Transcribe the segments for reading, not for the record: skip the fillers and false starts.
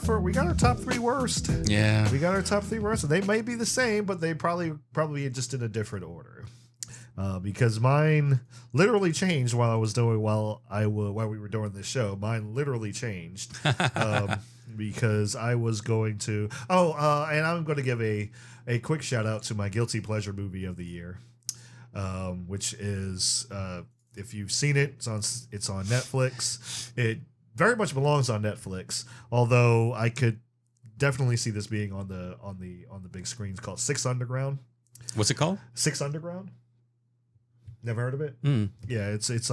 our top 3 worst. Yeah, we got our top 3 worst. And they may be the same, but they probably just in a different order. Because mine literally changed while we were doing this show. Mine literally changed because I was going to. And I'm going to give a quick shout out to my guilty pleasure movie of the year, which is if you've seen it, it's on Netflix. It very much belongs on Netflix, although I could definitely see this being on the big screen. It's called Six Underground. What's it called? Six Underground. Never heard of it? Yeah, it's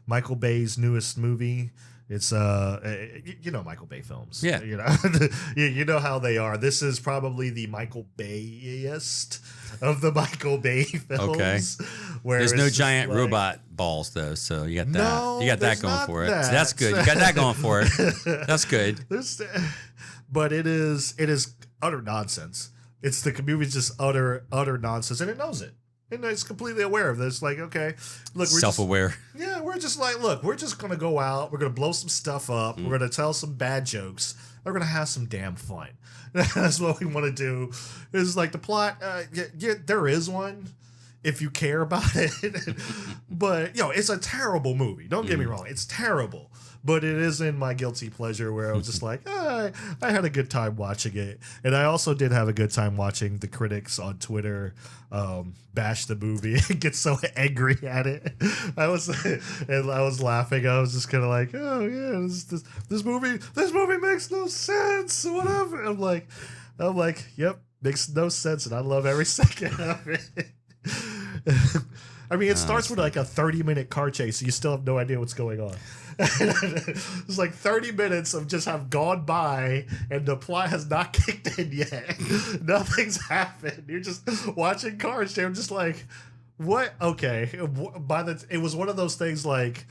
Michael Bay's newest movie. It's Michael Bay films. Yeah, you know how they are. This is probably the Michael Bay-est of the Michael Bay films. Okay. Where there's no giant robot balls though, so you got that. No, you got that going for it. So that's good. You got that going for it. That's good. But it is utter nonsense. The movie's just utter nonsense, and it knows it. And it's completely aware of this. Like, okay, look, we're self-aware. We're just like, look, we're just going to go out. We're going to blow some stuff up. We're going to tell some bad jokes. We're going to have some damn fun. That's what we want to do. It's like the plot. There is one if you care about it. But, it's a terrible movie. Don't get me wrong. It's terrible. But it is in my guilty pleasure where I was just like, I had a good time watching it. And I also did have a good time watching the critics on Twitter bash the movie and get so angry at it. I was laughing. I was just kind of like, oh yeah, this movie makes no sense. Whatever. I'm like, yep, makes no sense, and I love every second of it. I mean, it starts with like a 30-minute car chase, so you still have no idea what's going on. It's like 30 minutes of just have gone by, and the plot has not kicked in yet. Nothing's happened. You're just watching cars. They're just like, what? Okay. It was one of those things like,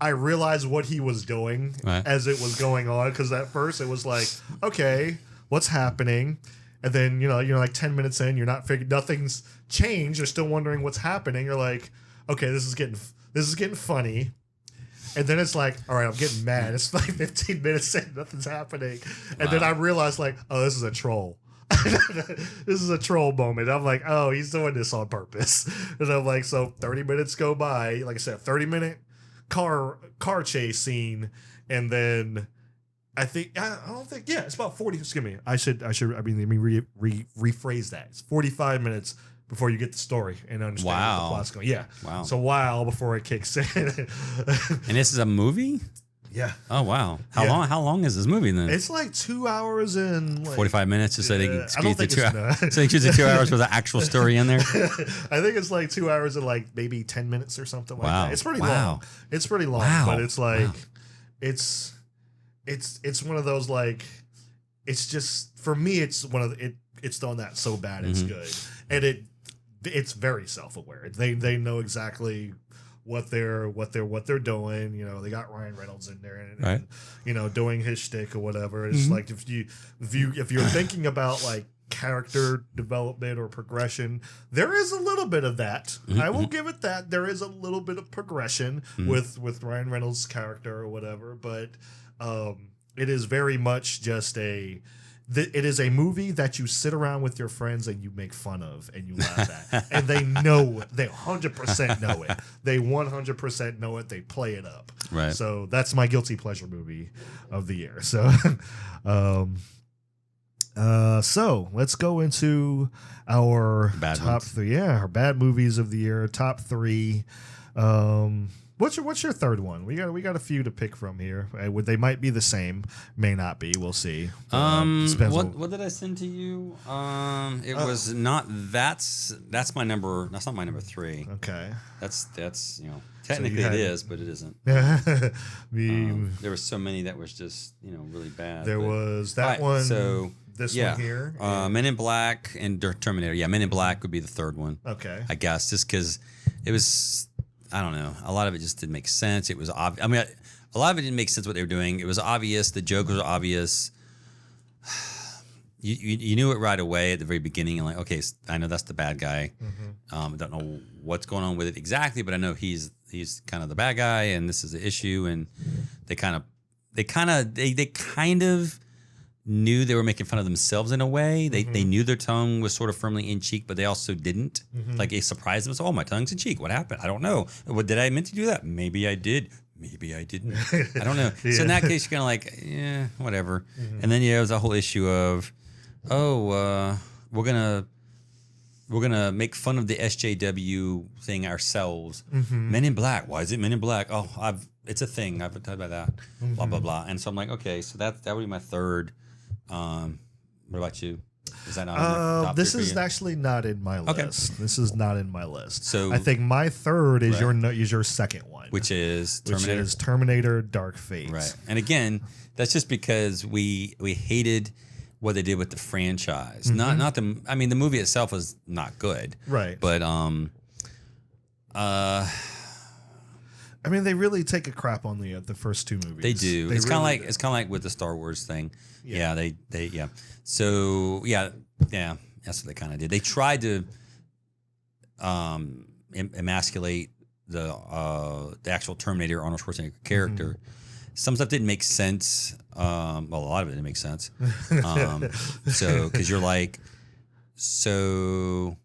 I realized what he was doing as it was going on, because at first it was like, okay, what's happening? And then, you're like 10 minutes in, you're not figuring, nothing's changed. You're still wondering what's happening. You're like, okay, this is getting funny. And then it's like, all right, I'm getting mad. It's like 15 minutes in, nothing's happening. And then I realized, like, oh, this is a troll. This is a troll moment. I'm like, oh, he's doing this on purpose. And I'm like, so 30 minutes go by. Like I said, 30-minute car chase scene. And then it's about 40. Excuse me. Let me rephrase that. It's 45 minutes before you get the story and understand what the plot's going. Yeah. Wow. It's a while before it kicks in. And this is a movie? Yeah. Oh wow. How long is this movie then? It's like 2 hours and 45 minutes so they can squeeze the 2 hours. So they choose the 2 hours with the actual story in there? I think it's like 2 hours and like maybe 10 minutes or something like that. It's pretty long. It's pretty long. Wow. But it's like it's one of those, like, it's just, for me, it's one of the, it's done that so bad it's good. And it's very self-aware. They know exactly what they're doing. They got Ryan Reynolds in there and doing his shtick or whatever. It's like if you're thinking about like character development or progression, there is a little bit of that. I will give it that. There is a little bit of progression with Ryan Reynolds' character or whatever, but it is very much just it is a movie that you sit around with your friends and you make fun of and you laugh at. And they 100% know it. They 100% know it. They play it up. Right. So that's my guilty pleasure movie of the year. So, so let's go into our top 3. Yeah, our bad movies of the year. Top 3. What's your third one? We got a few to pick from here. They might be the same, may not be. We'll see. What did I send to you? It was not. That's my number. That's not my number 3. Okay. That's technically it is, but it isn't. There were so many that was just really bad. There was that one. So this one here. Men in Black and Terminator. Yeah, Men in Black would be the third one. Okay. I guess just because it was. I don't know. A lot of it just didn't make sense. It was obvious. I mean, a lot of it didn't make sense what they were doing. It was obvious. The joke was obvious. You knew it right away at the very beginning. And like, okay, I know that's the bad guy. I don't know what's going on with it exactly, but I know he's kind of the bad guy, and this is the issue. And they kind of knew they were making fun of themselves in a way. They knew their tongue was sort of firmly in cheek, but they also didn't. Like it surprised them. So, oh, my tongue's in cheek. What happened? I don't know. What did I meant to do that? Maybe I did. Maybe I didn't. I don't know. So in that case, you're kind of like, yeah, whatever. And then there's a whole issue of, we're gonna make fun of the SJW thing ourselves. Men in Black. Why is it Men in Black? Oh, it's a thing. I've talked about that. Blah blah blah. And so I'm like, okay, so that would be my third. What about you? Is that not on your top this three for is you? actually not in my list. Okay. This is not in my list. So I think my third is your second one, which is Terminator. Which is Terminator: Dark Fate. Right. And again, that's just because we hated what they did with the franchise. Not the. I mean, the movie itself was not good. Right. But I mean, they really take a crap on the first two movies. They do. It's kind of like with the Star Wars thing. Yeah. They So yeah, that's what they kind of did. They tried to emasculate the actual Terminator Arnold Schwarzenegger character. Some stuff didn't make sense. Well, a lot of it didn't make sense. So because you're like, so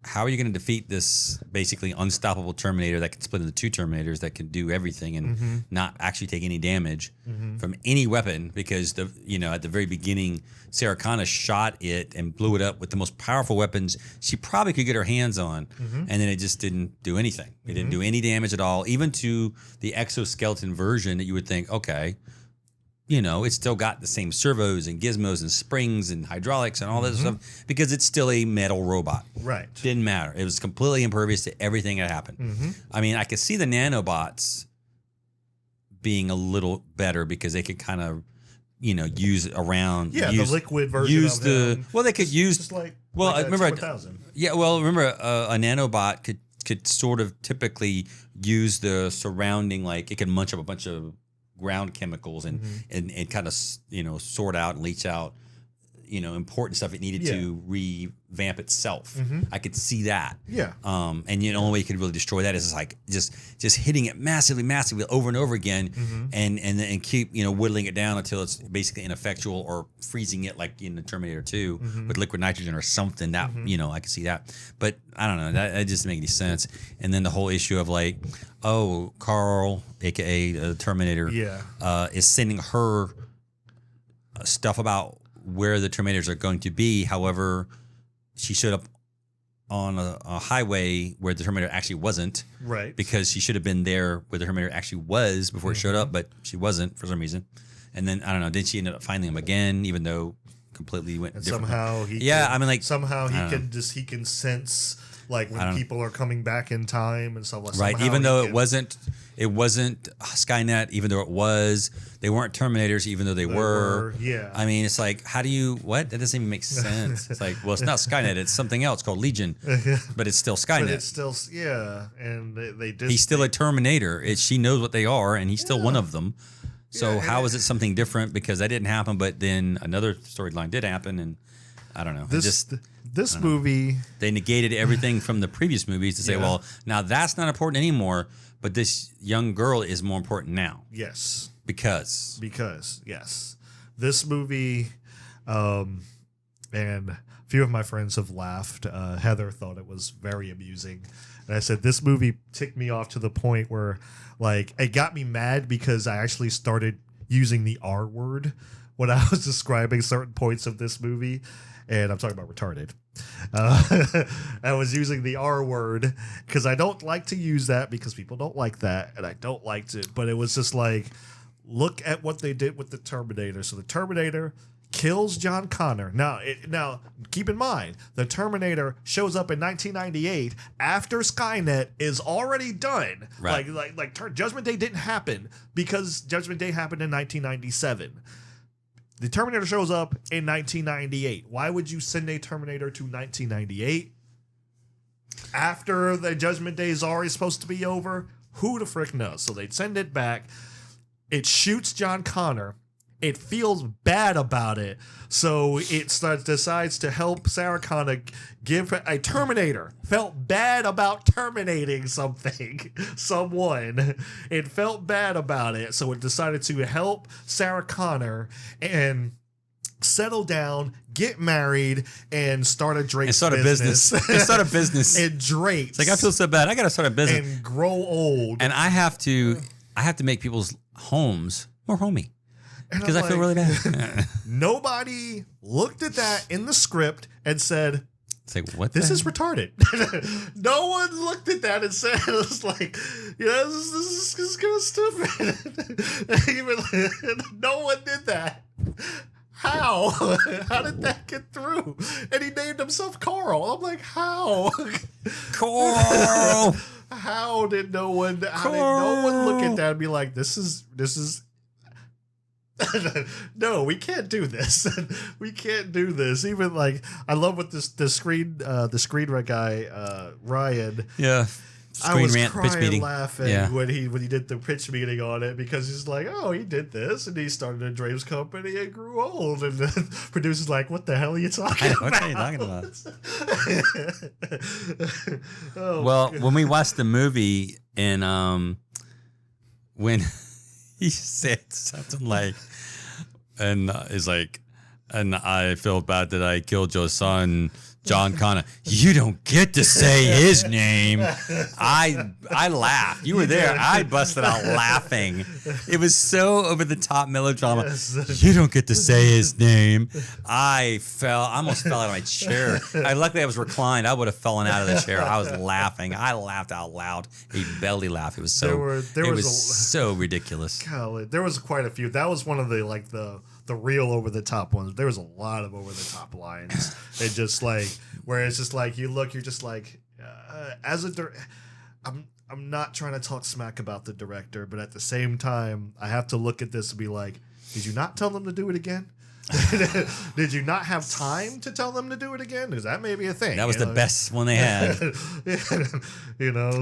how are you going to defeat this basically unstoppable Terminator that can split into two Terminators that can do everything and not actually take any damage from any weapon? Because at the very beginning, Sarah Connor shot it and blew it up with the most powerful weapons she probably could get her hands on, and then it just didn't do anything. It didn't do any damage at all, even to the exoskeleton version that you would think, okay, it's still got the same servos and gizmos and springs and hydraulics and all this stuff because it's still a metal robot. Right. Didn't matter. It was completely impervious to everything that happened. I mean, I could see the nanobots being a little better because they could kind of, use around. Yeah, the liquid version of them. Well, they could use. Just like remember. T-1000. Yeah, well, remember a nanobot could sort of typically use the surrounding, like it could munch up a bunch of ground chemicals and kind of sort out and leach out important stuff it needed to revamp itself. I could see that. Yeah. And the only way you could really destroy that is like just hitting it massively over and over again, and keep whittling it down until it's basically ineffectual, or freezing it like in the Terminator 2 with liquid nitrogen or something. That I could see that, but I don't know, that just doesn't make any sense. And then the whole issue of like, oh, Carl, aka Terminator, is sending her stuff about where the Terminators are going to be. However, she showed up on a highway where the Terminator actually wasn't. Right. Because she should have been there where the Terminator actually was before it showed up, but she wasn't for some reason. And then, I don't know, did she end up finding him again, even though completely went different? Somehow he can sense like when people are coming back in time and stuff like that. Right, even though it wasn't Skynet, even though it was, they weren't Terminators, even though they were. Yeah. I mean, it's like, how do you, what? That doesn't even make sense. It's like, well, it's not Skynet, it's something else called Legion, but it's still Skynet. But it's still, and they just... He's still a Terminator. She knows what they are, and he's still one of them. So how is it something different? Because that didn't happen, but then another storyline did happen, and I don't know. This movie... They negated everything from the previous movies to say, well, now that's not important anymore, but this young girl is more important now. Yes. Because, yes. This movie, and a few of my friends have laughed. Heather thought it was very amusing. And I said, this movie ticked me off to the point where, like, it got me mad because I actually started using the R word when I was describing certain points of this movie. And I'm talking about retarded. I was using the R word because I don't like to use that because people don't like that, and I don't like to. But it was just like, look at what they did with the Terminator. So the Terminator kills John Connor. Now, keep in mind, the Terminator shows up in 1998 after Skynet is already done. Right. Like Judgment Day didn't happen because Judgment Day happened in 1997. The Terminator shows up in 1998. Why would you send a Terminator to 1998 after the Judgment Day is already supposed to be over? Who the frick knows? So they'd send it back. It shoots John Connor. it feels bad about it. So it decides to help Sarah Connor give a Terminator. Felt bad about terminating someone. It felt bad about it. So it decided to help Sarah Connor and settle down, get married, and start a Drake business. And start a business. And Drake. It's like, I feel so bad. I got to start a business. And grow old. And I have to make people's homes more homey. Because I feel really bad. Nobody looked at that in the script and said, it's like, what? This is retarded. No one looked at that and said, it was like, this is kind of stupid. Even no one did that. How? How did that get through? And he named himself Carl. I'm like, how? Carl. How did no one look at that and be like, this is no, we can't do this. We can't do this. Even like, I love what the screenwriter guy, Ryan. Yeah. I was pitch crying meeting. laughing when he did the pitch meeting on it, because he's like, oh, he did this and he started a Dreams company and grew old, and the producer's like, what the hell are you talking about? What are you talking about? Well, when we watched the movie and when he said something like, and he's like, and I feel bad that I killed your son, John Connor. You don't get to say his name. I laughed. You were there. I busted out laughing. It was so over the top melodrama. Yes. You don't get to say his name. I almost fell out of my chair. Luckily I was reclined. I would have fallen out of the chair. I was laughing. I laughed out loud. A belly laugh. It was so so ridiculous. Golly, there was quite a few. That was one of the real over the top ones. There was a lot of over the top lines. It just like, where it's just like, you're just like, I'm not trying to talk smack about the director, but at the same time, I have to look at this and be like, did you not tell them to do it again? Did you not have time to tell them to do it again? Because that may be a thing. That was the best one they had.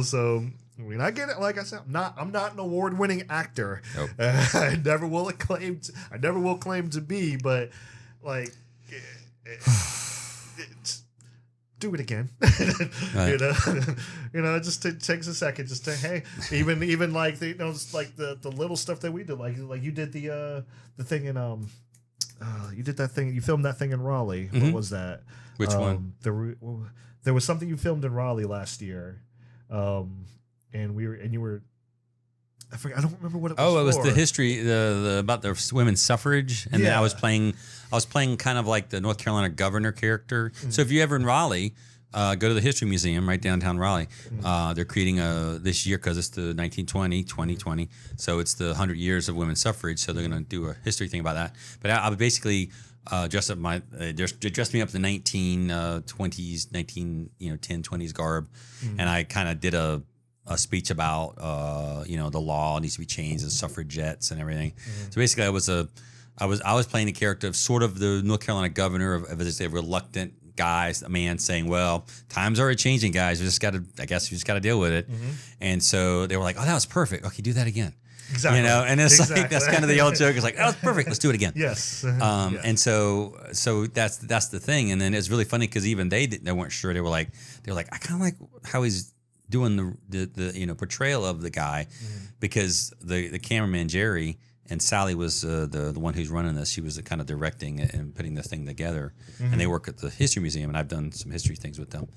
So I mean, I get it. Like I said, I'm not an award-winning actor. Nope. I never will claim to be. But like, do it again. Right. It just takes a second. Just to even like the little stuff that we do. Like you did the thing in you did that thing. You filmed that thing in Raleigh. Mm-hmm. What was that? Which one? There was something you filmed in Raleigh last year. And you were, I forgot, I don't remember what it was. Oh, it was the history, about the women's suffrage, and then I was playing kind of like the North Carolina governor character. Mm-hmm. So if you're ever in Raleigh, go to the History Museum right downtown Raleigh. Mm-hmm. They're creating this year, because it's the 2020, so it's the 100 years of women's suffrage. So they're going to do a history thing about that. But I basically dressed up dressed me up in the 1920s, 1020s garb, mm-hmm. and I kind of did a speech about the law needs to be changed and suffragettes and everything. Mm-hmm. So basically, I was playing the character of sort of the North Carolina governor of a reluctant guy, a man saying, "Well, times are changing, guys. We just got to deal with it." Mm-hmm. And so they were like, "Oh, that was perfect. Okay, do that again." Exactly. And it's like, that's kind of the old joke. It's like, "Oh, that's perfect. Let's do it again." Yes. Yeah. And so that's the thing. And then it's really funny because even they weren't sure. They were like, I kind of like how he's doing the portrayal of the guy, mm-hmm. because the cameraman Jerry and Sally was the one who's running this. She was kind of directing it and putting the thing together. Mm-hmm. And they work at the History Museum, and I've done some history things with them.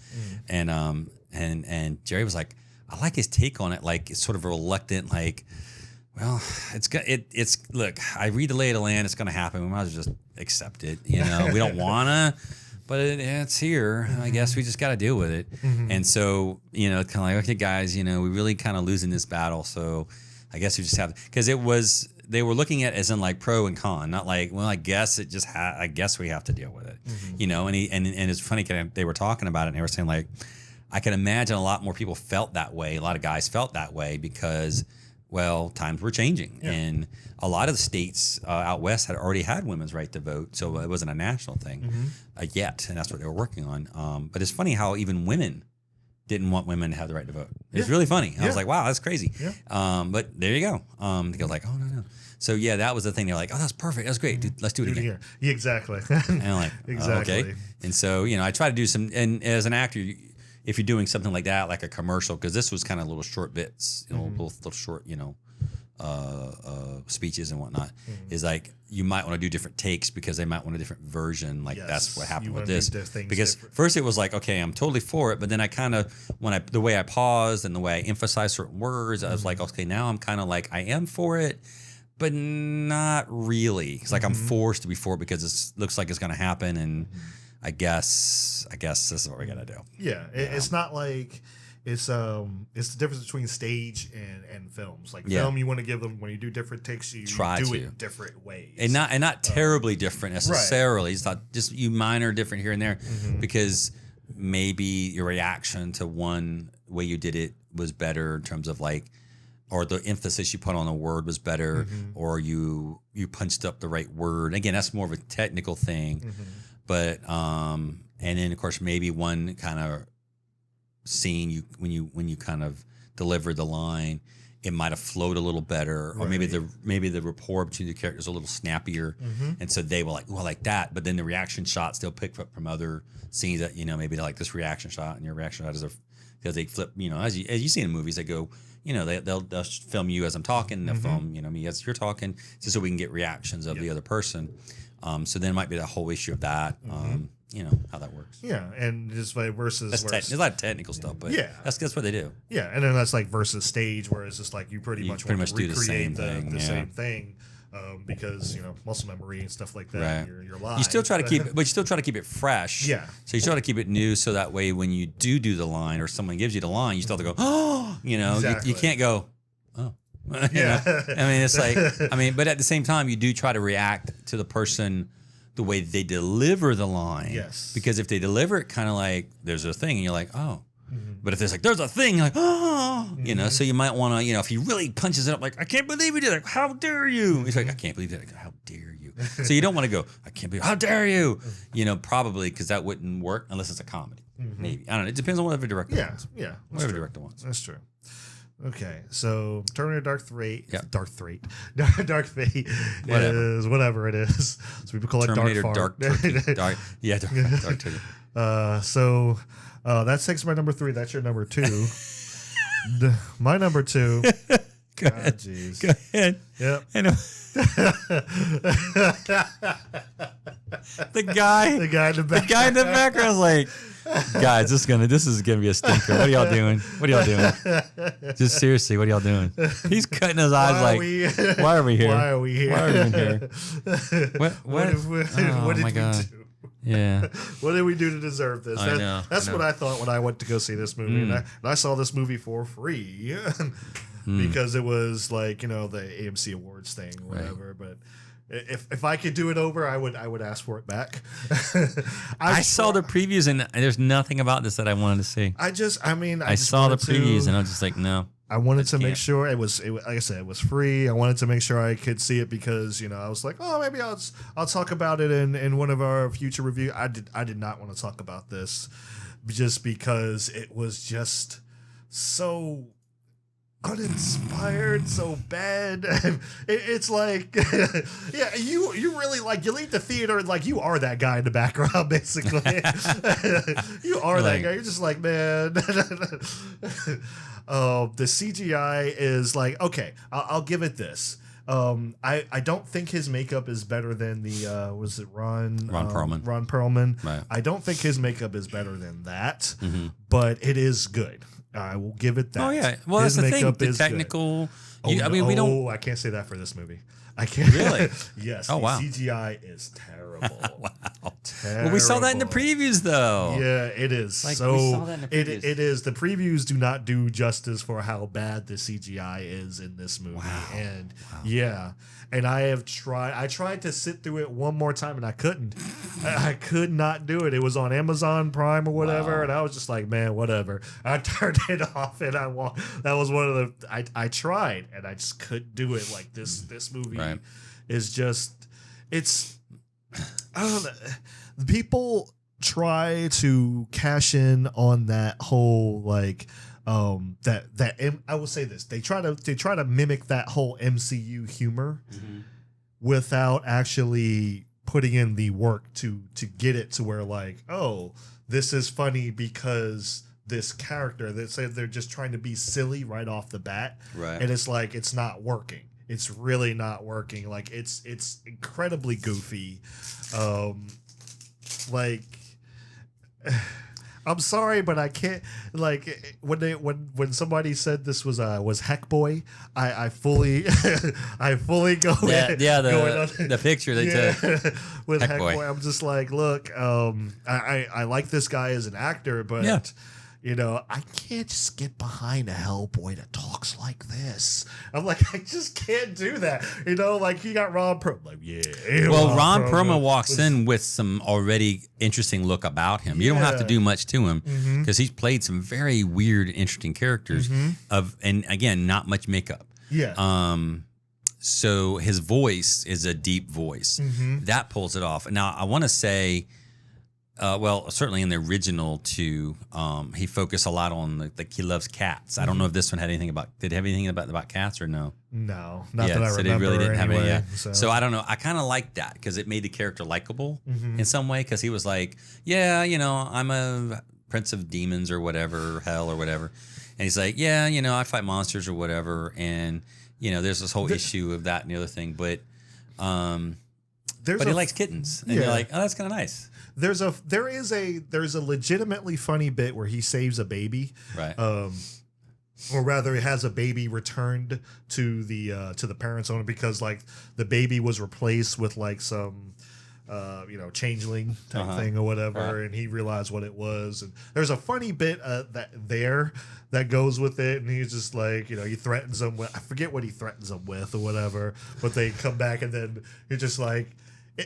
Mm-hmm. And Jerry was like, I like his take on it. Like, it's sort of a reluctant, like, well, it's look, I read the lay of the land. It's going to happen. We might as well just accept it. We don't want to. But it's here. I guess we just got to deal with it. Mm-hmm. And so, kind of like, okay, guys, we really kind of losing this battle. So I guess we just have, because they were looking at it as in like pro and con, not like, well, I guess it just, I guess we have to deal with it, mm-hmm. And it's funny, they were talking about it, and they were saying like, I can imagine a lot more people felt that way. A lot of guys felt that way because, well, times were changing, and a lot of the states out west had already had women's right to vote, so it wasn't a national thing yet, and that's what they were working on. But it's funny how even women didn't want women to have the right to vote. It's really funny. I was like, wow, that's crazy. Yeah. But there you go. They go like, oh no. So yeah, that was the thing. They're like, oh, that's perfect. That's great. Dude, let's do it again. Here. Yeah, exactly. And I'm like, exactly. Okay. And so, I try to do some, and as an actor, if you're doing something like that, like a commercial, because this was kind of little short bits, little short, speeches and whatnot, is like you might want to do different takes because they might want a different version. Like that's what happened with this. Because first it was like, okay, I'm totally for it, but then I kind of the way I paused and the way I emphasized certain words, I was like, okay, now I'm kind of like I am for it, but not really. It's like I'm forced to be for it because it looks like it's going to happen, and I guess this is what we got to do. Yeah, it's not like. It's the difference between stage and films. Like film, you want to give them when you do different takes, you do it different ways, and not terribly different necessarily. Right. It's not just you minor different here and there, because maybe your reaction to one way you did it was better in terms of like, or the emphasis you put on a word was better, or you punched up the right word. Again, that's more of a technical thing, but and then of course maybe one kind of scene when you kind of delivered the line, it might have flowed a little better, or maybe the rapport between the characters was a little snappier, and so they were like, well, like that. But then the reaction shots they'll pick up from other scenes that maybe they like this reaction shot, and your reaction shot is because they flip, as you see in movies, they go, they'll film you as I'm talking, and they'll film me as you're talking, so we can get reactions of the other person. So then it might be the whole issue of that. How that works. Yeah, and just like versus there's a lot of technical stuff, but that's what they do. Yeah, and then that's like versus stage, where it's just like you pretty much want to do the same thing, because muscle memory and stuff like that. Right. You're live. You still try to keep, but you still try to keep it fresh. Yeah. So you try to keep it new, so that way when you do the line, or someone gives you the line, you still have to go, oh, exactly. you can't go, oh. Yeah. It's like, but at the same time, you do try to react to the person the way they deliver the line. Yes. Because if they deliver it kind of like there's a thing, and you're like, oh. But if there's a thing, you're like, oh, so you might want to, if he really punches it up, like, I can't believe you did it. How dare you? He's like, I can't believe that. How dare you? So you don't want to go, I can't believe, how dare you? Probably because that wouldn't work unless it's a comedy. Maybe. I don't know. It depends on whatever director wants. Yeah. Whatever director wants. That's true. Okay, so Terminator Dark Fate is whatever it is. So people call it Terminator Dark Turkey. Dark Turkey. So that's takes my number 3. That's your number 2. My number 2. Go ahead. Jeez. Go ahead. Yep. The guy in the background was like, guys, this is gonna be a stinker. What are y'all doing? Just seriously, what are y'all doing? He's cutting his eyes why are we here? Why are we here? Why are we even here? What did we do? Yeah. What did we do to deserve this? That's what I thought when I went to go see this movie. And I saw this movie for free because it was like, the AMC Awards thing or whatever. Right. But if I could do it over, I would ask for it back. I saw the previews, and there's nothing about this that I wanted to see. I saw the previews, and I was just like, no. I wanted to make sure it was like I said, it was free. I wanted to make sure I could see it because I was like, oh, maybe I'll talk about it in one of our future reviews. I did not want to talk about this just because it was just so uninspired, so bad. It's like, yeah, you really you leave the theater and you are that guy in the background, basically. You are that guy. You're just like, man. The CGI is like, okay, I'll give it this. I don't think his makeup is better than the was it Ron Perlman. Ron Perlman. Right. I don't think his makeup is better than that, but it is good. I will give it that. Oh yeah, well his that's the thing. The technical. We don't. I can't say that for this movie. I can't. Really? Yes. Oh wow. CGI is terrible. Wow. Terrible. Well, we saw that in the previews, though. Yeah, it is. We saw that in the previews. It is. The previews do not do justice for how bad the CGI is in this movie. Wow. And yeah, and I tried to sit through it one more time, and I couldn't. I could not do it. It was on Amazon Prime or whatever, and I was just like, man, whatever. I turned it off, and that was one of the. I tried, and I just couldn't do it. Like this movie is just. It's. I don't know. People try to cash in on that whole I will say this. They try to mimic that whole MCU humor without actually putting in the work to get it to where like, oh, this is funny because this character, that say they're just trying to be silly right off the bat. Right. And it's like, it's not working. It's really not working. Like it's incredibly goofy. Like I'm sorry, but I can't. Like when somebody said this was Heck Boy, I fully go the picture they took with Heck Heck Boy. Boy. I'm just like, look, I like this guy as an actor, but you know, I can't just get behind a Hellboy that talks like this. I'm like, I just can't do that. You know, like he got Ron Perlman. Like, yeah. Well, Ron Perlman walks in with some already interesting look about him. You don't have to do much to him because he's played some very weird, interesting characters and again, not much makeup. Yeah. So his voice is a deep voice that pulls it off. Now, I want to say. Well, certainly in the original too, he focused a lot on like he loves cats. I don't know if this one had anything about. Did it have anything about cats or no? No, not that I so remember. They really didn't anyway, have any. So I don't know. I kind of liked that because it made the character likable in some way. Because he was like, yeah, you know, I'm a prince of demons or whatever, hell or whatever, and he's like, yeah, you know, I fight monsters or whatever, and you know, there's this whole issue of that and the other thing, but he likes kittens, and you're like, oh, that's kind of nice. There's a legitimately funny bit where he saves a baby, right? Or rather, he has a baby returned to the parents' owner because like the baby was replaced with like some changeling type thing or whatever, and he realized what it was. And there's a funny bit that goes with it, and he's just like, you know, he threatens them with, I forget what he threatens them with or whatever, but they come back and then you're just like.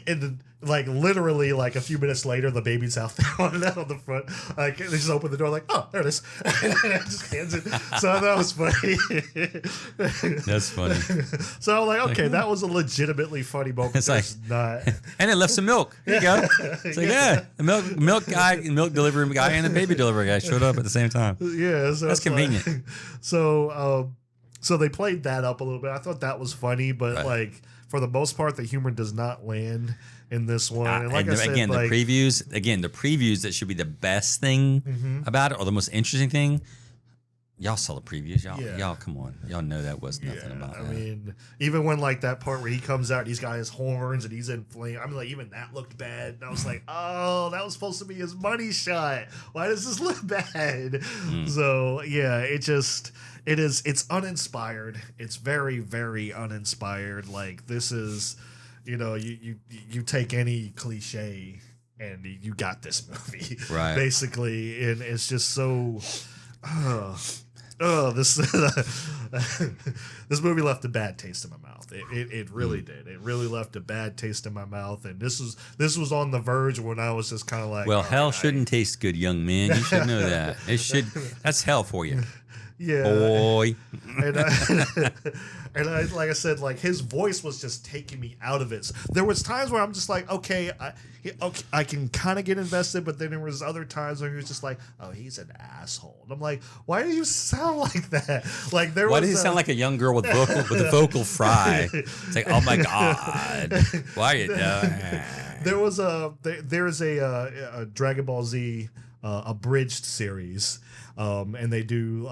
And like literally like a few minutes later, the baby's out there on the front. Like they just open the door, like, oh, there it is, and it just hands it. So that was funny. That's funny. So I'm like, okay, that was a legitimately funny moment. It's like not, and it left some milk. Here you go. It's like the milk delivery guy, and the baby delivery guy showed up at the same time. Yeah, so that's convenient. Like, so they played that up a little bit. I thought that was funny, but like. For the most part, the humor does not land in this one. And like I said, again, the previews that should be the best thing about it or the most interesting thing. Y'all saw the previews. Y'all come on. Y'all know that was nothing about that. I mean, even when like that part where he comes out and he's got his horns and he's in flame. I mean, like even that looked bad. And I was like, oh, that was supposed to be his money shot. Why does this look bad? So yeah, it's uninspired. It's very, very uninspired. Like this is, you know, you take any cliche and you got this movie, right? Basically, and it's just so. This movie left a bad taste in my mouth. It really did. It really left a bad taste in my mouth, and this was on the verge when I was just kind of like, well, hell shouldn't taste good, young man. You should know that. It should. That's hell for you. Yeah, boy. And I, like I said, like his voice was just taking me out of it. So there was times where I'm just like, okay, I can kind of get invested, but then there was other times where he was just like, oh, he's an asshole. And I'm like, why do you sound like that? Like why does he sound like a young girl with a vocal fry? It's like, oh my god, why are you doing? There's a Dragon Ball Z abridged series. And they do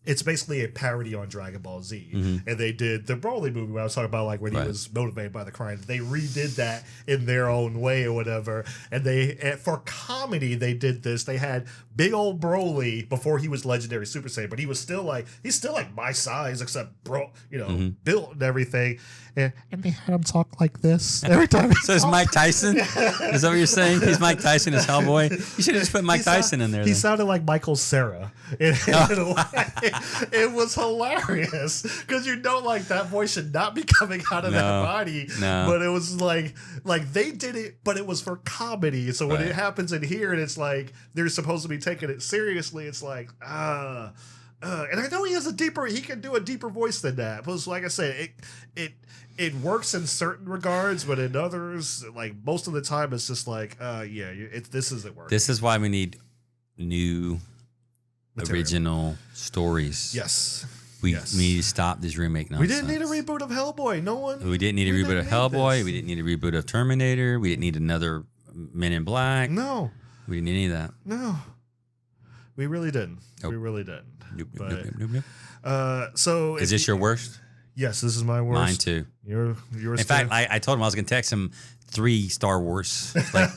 it's basically a parody on Dragon Ball Z. And they did the Broly movie where I was talking about like when he was motivated by the crime. They redid that in their own way or whatever. And for comedy they did this. They had big old Broly before he was Legendary Super Saiyan, but he's still like my size except built and everything. And they had him talk like this every time. So it's Mike Tyson? Is that what you're saying? He's Mike Tyson as Hellboy? You should have just put Mike Tyson in there. He sounded like Michael Cera. It was hilarious because like that voice should not be coming out of that body. No. But it was like they did it, but it was for comedy. So when it happens in here and it's like they're supposed to be taking it seriously, it's like and I know he can do a deeper voice than that. But like I said, it works in certain regards, but in others, like most of the time, it's just like, this isn't working. This is why we need new, original stories. Yes. We need to stop this remake nonsense. We didn't need a reboot of Hellboy. No one. We didn't need a reboot of Hellboy. We didn't need a reboot of Terminator. We didn't need another Men in Black. No. We didn't need any of that. No. We really didn't. Nope. We really didn't. Nope. So is this your worst? Yes, this is my worst. Mine too. Yours. In fact, I told him I was going to text him 3 Star Wars, like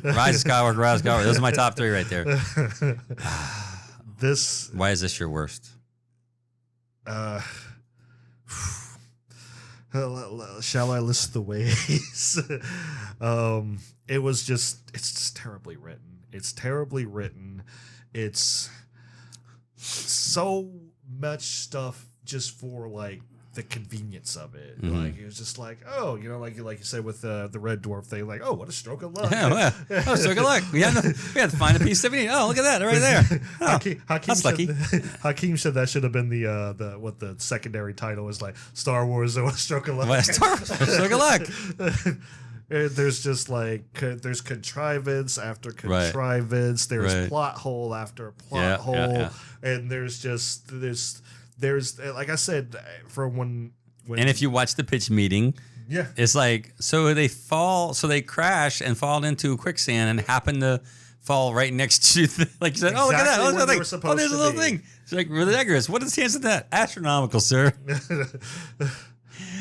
Rise of Skywalker. Those are my top 3 right there. Why is this your worst? Shall I list the ways? It's just terribly written. It's terribly written. It's so much stuff just for like the convenience of it. Mm-hmm. Like it was just like, oh, like you said with the Red Dwarf thing, like, oh, what a stroke of luck. Yeah, well, stroke of luck. We had to find a piece of it. Oh, look at that right there. Oh, that's lucky. Hakeem said that should have been the secondary title was like Star Wars or What a Stroke of Luck. What a stroke of luck. There's just like there's contrivance after contrivance. Right. There's plot hole after plot hole, and there's like I said from when and if you watch the pitch meeting, it's like they crash and fall into quicksand and happen to fall right next to like you said. Oh, look at that! Oh, there's a little thing. It's like really rigorous. What is the chance of that? Astronomical, sir.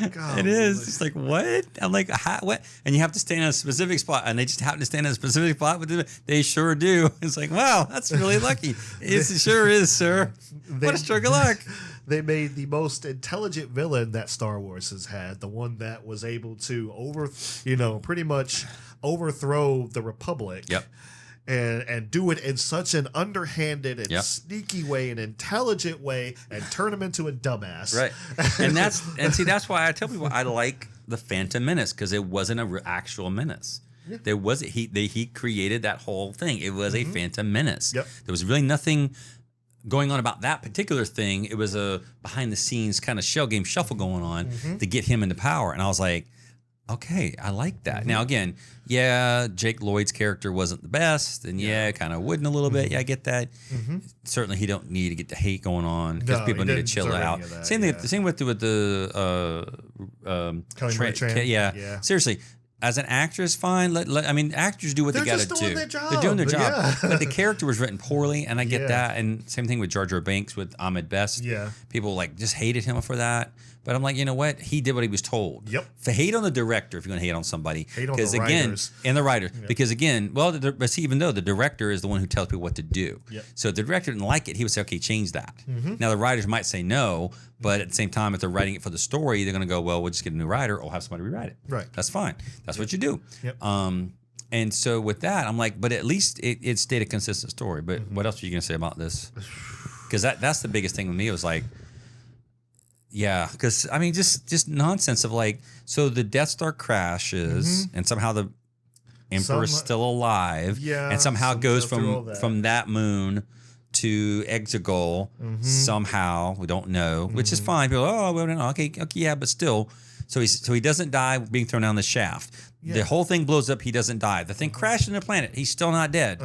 It is. It's like, what? I'm like, what? And you have to stand in a specific spot, and they just happen to stand in a specific spot, but they sure do. It's like, wow, that's really lucky. It sure is, sir. What a stroke of luck. They made the most intelligent villain that Star Wars has had, the one that was able to pretty much overthrow the Republic. Yep. And do it in such an underhanded and sneaky way, an intelligent way, and turn him into a dumbass. Right. That's why I tell people I like the Phantom Menace, because it wasn't an actual menace. Yeah. There was he created that whole thing. It was a Phantom Menace. Yep. There was really nothing going on about that particular thing. It was a behind the scenes kind of shell game shuffle going on to get him into power. And I was like, okay, I like that. Now, again, Jake Lloyd's character wasn't the best, and kind of wouldn't a little bit. Yeah, I get that. Certainly, he don't need to get the hate going on because people need to chill out. Same with the Tran. Seriously, as an actress, fine. Actors do what they got to do. They're doing their job. Yeah. But the character was written poorly, and I get that. And same thing with Jar Jar Binks with Ahmed Best. Yeah. People just hated him for that. But I'm like, you know what? He did what he was told. Yep. Hate on the director if you're going to hate on somebody. Hate on the writers. And the writer. Yep. Because again, even though the director is the one who tells people what to do. Yep. So if the director didn't like it, he would say, okay, change that. Now the writers might say no, but at the same time, if they're writing it for the story, they're going to go, well, we'll just get a new writer or have somebody rewrite it. Right. That's fine. That's what you do. Yep. And so with that, I'm like, but at least it stayed a consistent story. But what else are you going to say about this? Because that's the biggest thing with me. It was like, yeah, because just nonsense of so the Death Star crashes and somehow the Emperor's still alive, and somehow goes from that moon to Exegol somehow. We don't know, which is fine. People, we don't know. Okay, yeah, but still. So he doesn't die being thrown down the shaft. Yeah. The whole thing blows up. He doesn't die. The thing crashed into the planet. He's still not dead.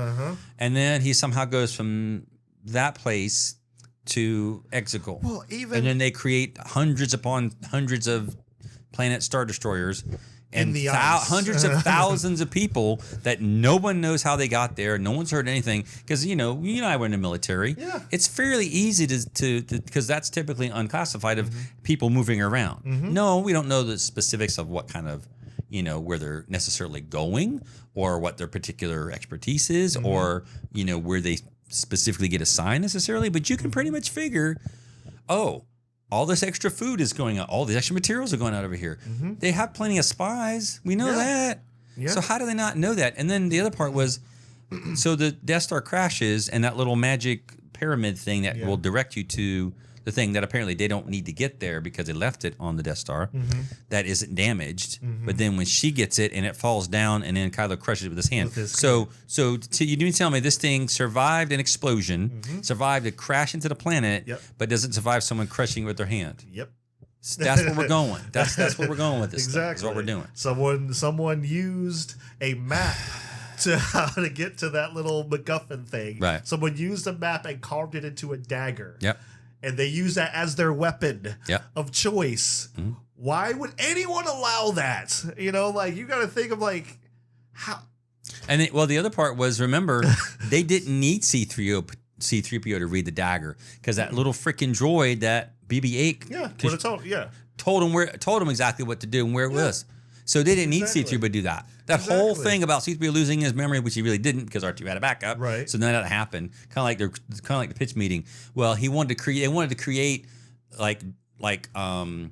And then he somehow goes from that place to Exegol. Well, and then they create hundreds upon hundreds of planet Star Destroyers and hundreds of thousands of people that no one knows how they got there. No one's heard anything because you and I were in the military. Yeah. It's fairly easy to because that's typically unclassified of people moving around. No, we don't know the specifics of what kind of where they're necessarily going or what their particular expertise is or where they specifically get assigned necessarily, but you can pretty much figure, all this extra food is going out, all these extra materials are going out over here. They have plenty of spies. We know that. Yeah. So how do they not know that? And then the other part was, so the Death Star crashes and that little magic pyramid thing that will direct you to the thing that apparently they don't need to get there because they left it on the Death Star that isn't damaged. But then when she gets it and it falls down and then Kylo crushes it with his hand. So you need to tell me this thing survived an explosion, survived a crash into the planet, but doesn't survive someone crushing it with their hand. Yep. That's where we're going. That's where we're going with this. Exactly. That's what we're doing. Someone used a map to how to get to that little MacGuffin thing. Right. Someone used a map and carved it into a dagger. Yep. and they use that as their weapon Yeah. of choice. Why would anyone allow that? You know, like, you got to think of, like, how. And the other part was, remember, they didn't need C3PO to read the dagger, because that little freaking droid that BB-8 told him exactly what to do and where it was. So they didn't need C3PO to do that. That whole thing about C3PO losing his memory, which he really didn't, because R2 had a backup. Right. So none of that happened. Kind of like the pitch meeting. Well, they wanted to create whatchamacallit,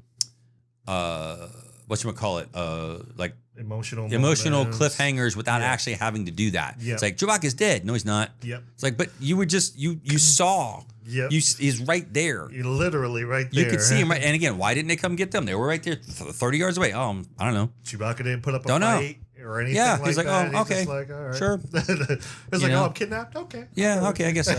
like emotional cliffhangers without actually having to do that. Yep. It's like, Chewbacca's dead. No, he's not. Yep. It's like, but you were just you saw. Yep. He's right there. You're literally right there. You could see him right. And again, why didn't they come get them? They were right there, 30 yards away. I don't know. Chewbacca didn't put up a fight or anything. Yeah, like he's like, that. oh, okay, He's like, all right. sure. It's like, oh, I'm kidnapped. Okay. Yeah, okay, I guess so.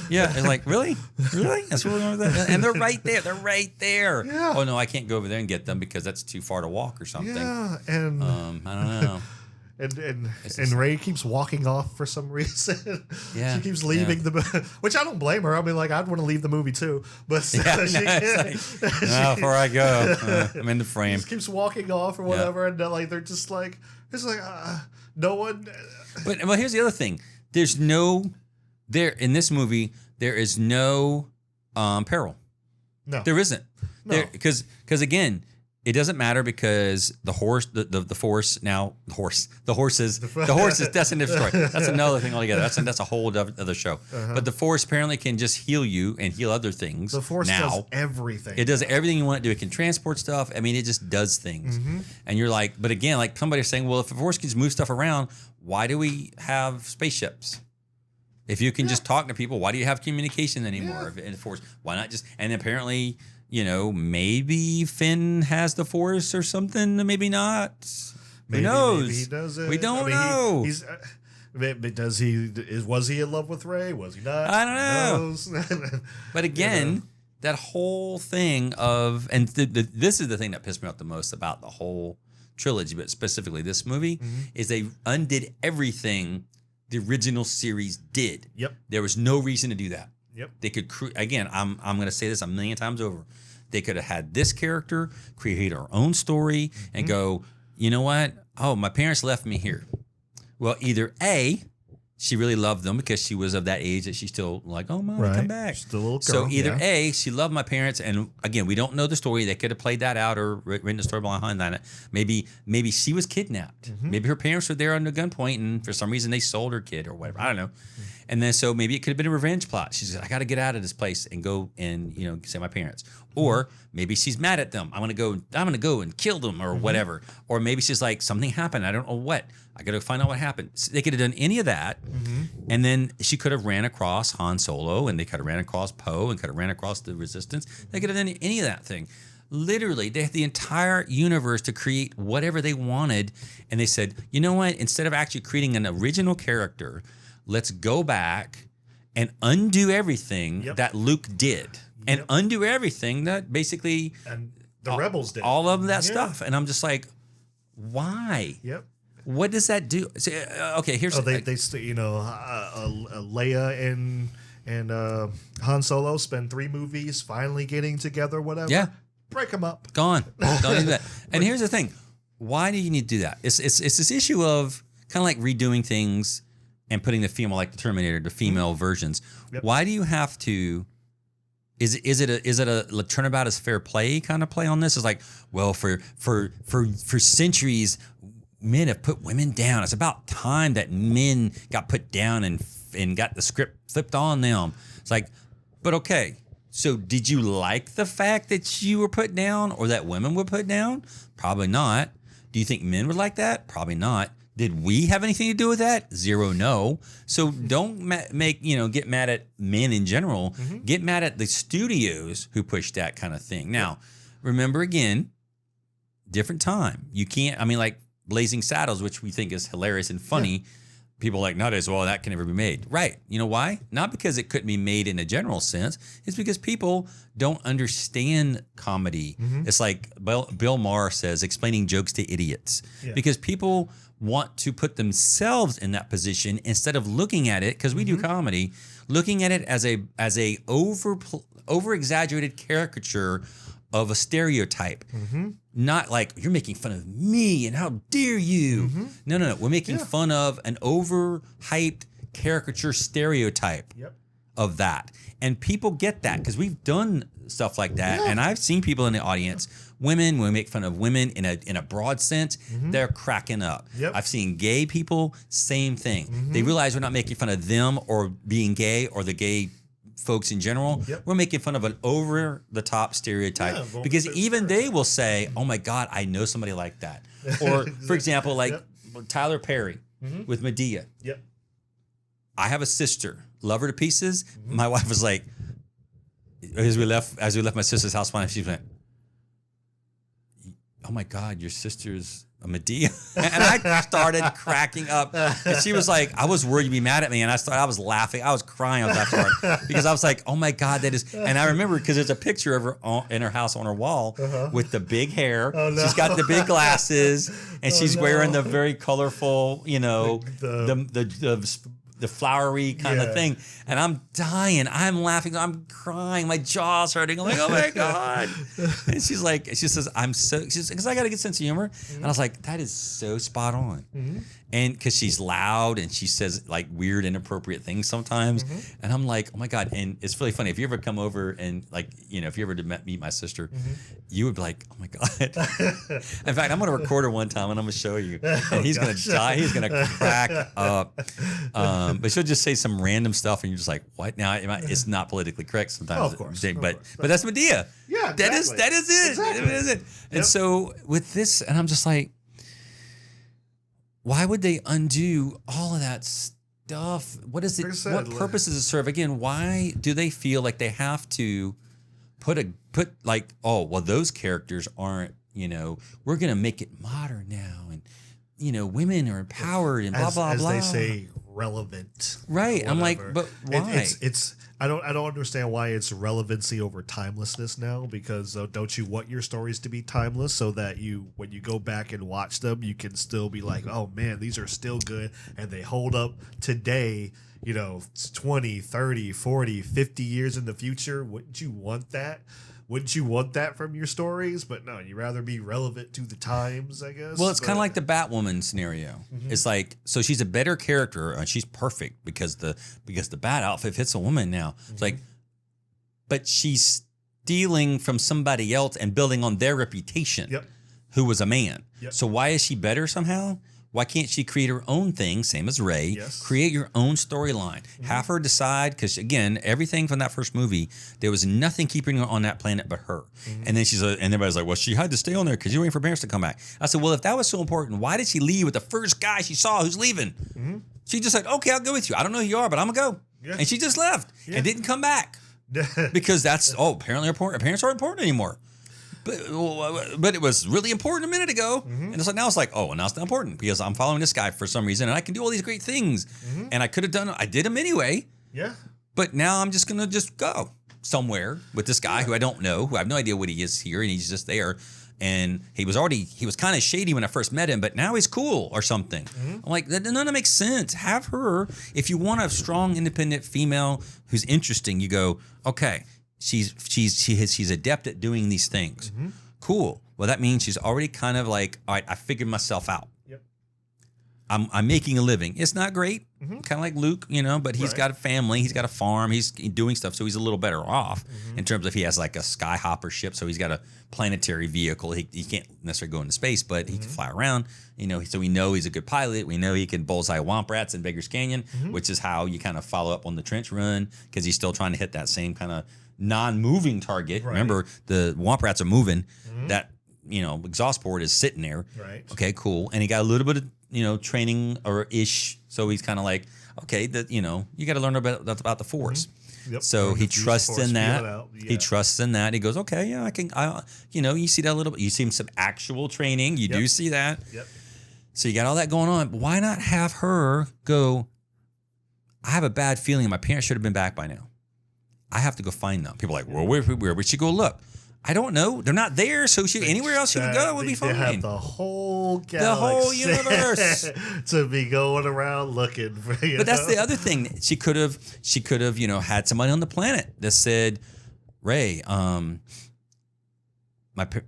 Yeah, it's like, really? That's what we're going with that? And they're right there. They're right there. Yeah. Oh no, I can't go over there and get them because that's too far to walk or something. Yeah, and I don't know. And Rey keeps walking off for some reason. Yeah, she keeps leaving which I don't blame her. I mean, like, I'd want to leave the movie too, but she before I go, I'm in the frame. She keeps walking off or whatever, and like they're just like, it's like no one. But here's the other thing: in this movie there is no peril. No, there isn't. No, because again. It doesn't matter, because the horses, destined to destroy. That's another thing altogether. That's a whole other show. But the Force apparently can just heal you and heal other things. The Force does everything. It does everything you want it to do. It can transport stuff. I mean, it just does things. And you're like, but again, like somebody's saying, well, if the Force can just move stuff around, why do we have spaceships? If you can just talk to people, why do you have communication anymore in the Force? Why not just? And apparently, maybe Finn has the Force or something. Maybe not. Who knows? Maybe he does it. We don't know. Was he in love with Rey? Was he not? I don't know. But again, that whole thing of, and this is the thing that pissed me off the most about the whole trilogy, but specifically this movie, is they undid everything the original series did. Yep. There was no reason to do that. Yep. They could again. I'm going to say this a million times over. They could have had this character create our own story and go, you know what? Oh, my parents left me here. Well, either A, she really loved them because she was of that age that she's still like, oh, Mom, come back. She's still a little girl. So either A, she loved my parents, and again, we don't know the story. They could have played that out or written the story behind that. Maybe she was kidnapped. Maybe her parents were there under gunpoint, and for some reason they sold her kid or whatever. I don't know. And then so maybe it could have been a revenge plot. She said, I got to get out of this place and go and say my parents. Or maybe she's mad at them. I'm gonna go and kill them or whatever. Or maybe she's like, something happened. I don't know what. I got to find out what happened. So they could have done any of that. And then she could have ran across Han Solo, and they could have ran across Poe, and could have ran across the Resistance. They could have done any of that thing. Literally, they had the entire universe to create whatever they wanted. And they said, you know what? Instead of actually creating an original character, let's go back and undo everything that Luke did. And undo everything that basically and the Rebels did. All of that stuff. And I'm just like, why? Yep. What does that do? So, okay, here's Leia and Han Solo spend 3 movies finally getting together, whatever. Yeah. Break them up. Gone. Don't do that. And here's the thing. Why do you need to do that? It's this issue of kind of like redoing things and putting the female, like the Terminator, the female versions. Yep. Why do you have to? Is it a turnabout is fair play kind of play on this? It's like, well, for centuries, men have put women down. It's about time that men got put down and got the script flipped on them. It's like, but okay, so did you like the fact that you were put down or that women were put down? Probably not. Do you think men would like that? Probably not. Did we have anything to do with that? 0, no. So don't get mad at men in general. Get mad at the studios who push that kind of thing. Now, remember again, different time. You can't, like Blazing Saddles, which we think is hilarious and funny. People are like nowadays, well, that can never be made. Right. You know why? Not because it couldn't be made in a general sense. It's because people don't understand comedy. It's like Bill Maher says, explaining jokes to idiots. Yeah. Because people want to put themselves in that position instead of looking at it, because we do comedy, looking at it as a over exaggerated caricature of a stereotype. Not like you're making fun of me and how dare you. No. We're making fun of an overhyped caricature stereotype of that. And people get that because we've done stuff like that. And I've seen people in the audience, women, when we make fun of women in a broad sense, they're cracking up. I've seen gay people, same thing. They realize we're not making fun of them or being gay or the gay folks in general. We're making fun of an over-the-top stereotype because even they will say, oh my God, I know somebody like that. Or, for example, like Tyler Perry with Medea. I have a sister, love her to pieces. My wife was like, as we left my sister's house one night, she went, oh my God, your sister's a Medea. And I started cracking up. And she was like, I was worried you'd be mad at me. And I was laughing. I was crying. I was laughing hard because I was like, oh my God, that is. And I remember because there's a picture of her in her house on her wall with the big hair. Oh, no. She's got the big glasses and she's wearing the very colorful, the flowery kind of thing. And I'm dying. I'm laughing. I'm crying. My jaw's hurting. I'm like, oh my God. And she says, because I got a good sense of humor. And I was like, that is so spot on. And because she's loud and she says like weird, inappropriate things sometimes. And I'm like, oh my God. And it's really funny. If you ever come over and like, if you ever did meet my sister, you would be like, oh my God. In fact, I'm going to record her one time and I'm going to show you. And he's going to die. He's going to crack up. But she'll just say some random stuff and you're just like, what? Now, it's not politically correct sometimes. Oh, of course. But that's Medea. Yeah, that is it. Exactly. That is it. And so with this, and I'm just like, why would they undo all of that stuff? What is it? What purpose does it serve? Again, why do they feel like they have to put like, oh, well, those characters aren't, we're going to make it modern now. And, women are empowered and blah, blah, blah. As they say, relevant. Right. I'm like, but why? I don't understand why it's relevancy over timelessness now, because don't you want your stories to be timeless so that when you go back and watch them, you can still be like, oh man, these are still good and they hold up today, 20, 30, 40, 50 years in the future. Wouldn't you want that? Wouldn't you want that from your stories? But no, you'd rather be relevant to the times, I guess. Well, it's kind of like the Batwoman scenario. It's like, so she's a better character and she's perfect because the bat outfit fits a woman now. It's like, but she's stealing from somebody else and building on their reputation, who was a man. So why is she better somehow? Why can't she create her own thing, same as Rey? Create your own storyline. Have her decide, because again, everything from that first movie, there was nothing keeping her on that planet but her. And then and everybody's like, well, she had to stay on there because you're waiting for her parents to come back. I said, well, if that was so important, why did she leave with the first guy she saw who's leaving? She just said, okay, I'll go with you. I don't know who you are, but I'm going to go. And she just left and didn't come back. Because apparently her parents aren't important anymore. But it was really important a minute ago. And it's like, now it's like, oh, well, now it's not important because I'm following this guy for some reason and I can do all these great things. And I did them anyway. But now I'm just going to go somewhere with this guy who I don't know, who I have no idea what he is here. And he's just there. And he was kind of shady when I first met him, but now he's cool or something. I'm like, none of that makes sense. Have her, if you want a strong, independent female who's interesting, you go, okay, she's adept at doing these things. Cool. Well, that means she's already kind of like, all right, I figured myself out. I'm making a living. It's not great, kind of like Luke, but he's got a family, he's got a farm, he's doing stuff, so he's a little better off in terms of he has like a skyhopper ship, so he's got a planetary vehicle. He can't necessarily go into space, but he can fly around. So we know he's a good pilot. We know he can bullseye womp rats in Beggar's Canyon, which is how you kind of follow up on the trench run because he's still trying to hit that same kind of non-moving target. Remember, the womp rats are moving. That exhaust port is sitting there. Okay, cool. And he got a little bit of training or ish. So he's kind of like, okay, you got to learn about the Force. So he trusts in that. He trusts in that. He goes, okay, yeah, I can. You see that a little bit. You see some actual training. You do see that. So you got all that going on. Why not have her go? I have a bad feeling my parents should have been back by now. I have to go find them. People are like, well, where would she go look? I don't know. They're not there, so anywhere else she would go would be fine. They have the whole galaxy, the whole universe to be going around looking for. But that's the other thing. She could have, had somebody on the planet that said, Ray,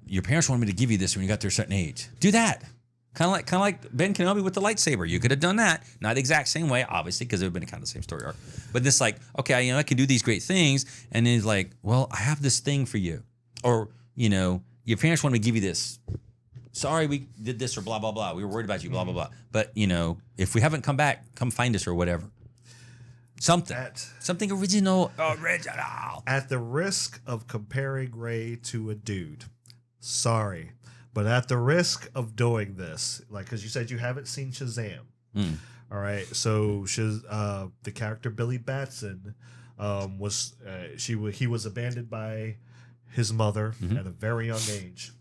your parents wanted me to give you this when you got to a certain age. Do that. Kind of like Ben Kenobi with the lightsaber. You could have done that. Not the exact same way, obviously, because it would have been kind of the same story arc. But this like, okay, I can do these great things. And then he's like, well, I have this thing for you. Or, your parents wanted me to give you this. Sorry, we did this or blah, blah, blah. We were worried about you, blah, blah, blah. But, if we haven't come back, come find us or whatever. Something original. At the risk of comparing Ray to a dude, sorry, but at the risk of doing this, like, because you said you haven't seen Shazam. All right, so the character Billy Batson he was abandoned by his mother at a very young age.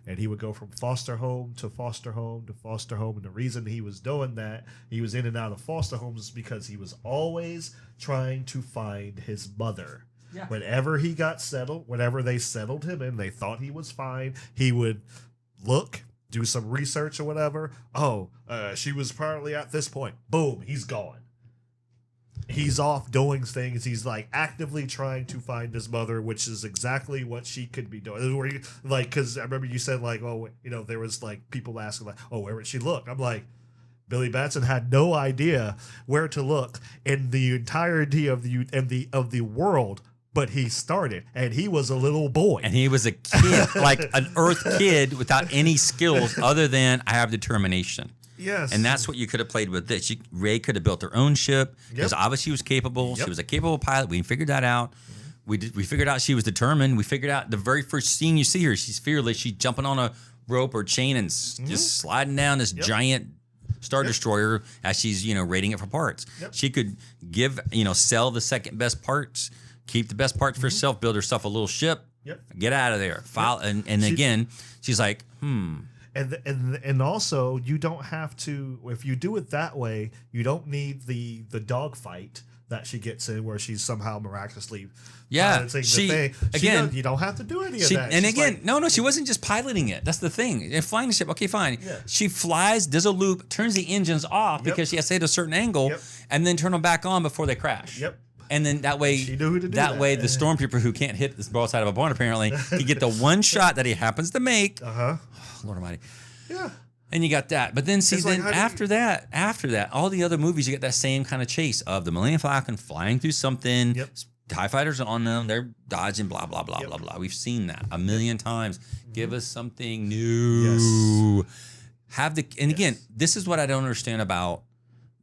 And he would go from foster home to foster home to foster home. And the reason he was doing that, he was in and out of foster homes, is because he was always trying to find his mother. Yeah. Whenever he got settled, whenever they settled him in, they thought he was fine. He would look, do some research or whatever. She was probably at this point. Boom, he's gone. He's off doing things. He's like actively trying to find his mother, which is exactly what she could be doing. Because I remember you said like, there was like people asking like, where would she look? I'm like, Billy Batson had no idea where to look in the entirety of the world, but he started, and he was a little boy, and he was a kid, like an Earth kid without any skills other than I have determination. Yes. And that's what you could have played with this. Ray could have built her own ship because obviously she was capable. Yep. She was a capable pilot. We figured that out. We figured out she was determined. We figured out the very first scene you see her, she's fearless. She's jumping on a rope or chain and just sliding down this giant Star Destroyer as she's, rating it for parts. Yep. She could sell the second best parts, keep the best parts for herself, build herself a little ship, get out of there. File and again, she's like, And also, you don't have to, if you do it that way, you don't need the dog fight that she gets in where she's somehow miraculously piloting the thing. You don't have to do any of that. And again, she wasn't just piloting it. That's the thing. And flying the ship, okay, fine. Yeah. She flies, does a loop, turns the engines off because she has to hit a certain angle, and then turn them back on before they crash. Yep. And then that way, the stormtrooper who can't hit the broadside of a barn apparently can get the one shot that he happens to make. Lord Almighty. Yeah. And you got that. But then after that, all the other movies, you get that same kind of chase of the Millennium Falcon flying through something. Yep. TIE fighters are on them. They're dodging, blah, blah, blah, blah, blah. We've seen that a million times. Give us something new. Yes. Again, this is what I don't understand about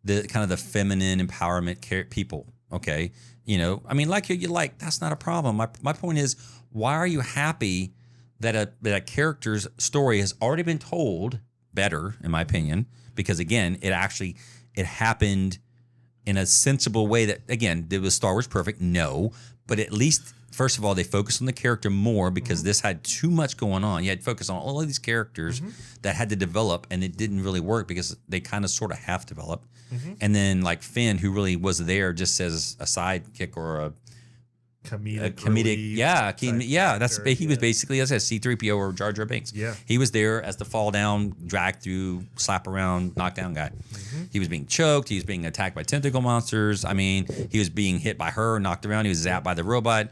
the kind of the feminine empowerment people. Okay. Like who you like, that's not a problem. My point is, why are you happy that a character's story has already been told better, in my opinion, because again, it happened in a sensible way that, again, was Star Wars perfect? No, but at least, first of all, they focused on the character more because this had too much going on. You had to focus on all of these characters that had to develop, and it didn't really work because they kind of sort of half developed. And then like Finn, who really was there just as a sidekick or a comedic, he was basically as a C-3PO or Jar Jar Binks. Yeah, he was there as the fall down, drag through, slap around, knockdown guy. He was being choked. He was being attacked by tentacle monsters. He was being hit by her, knocked around. He was zapped by the robot.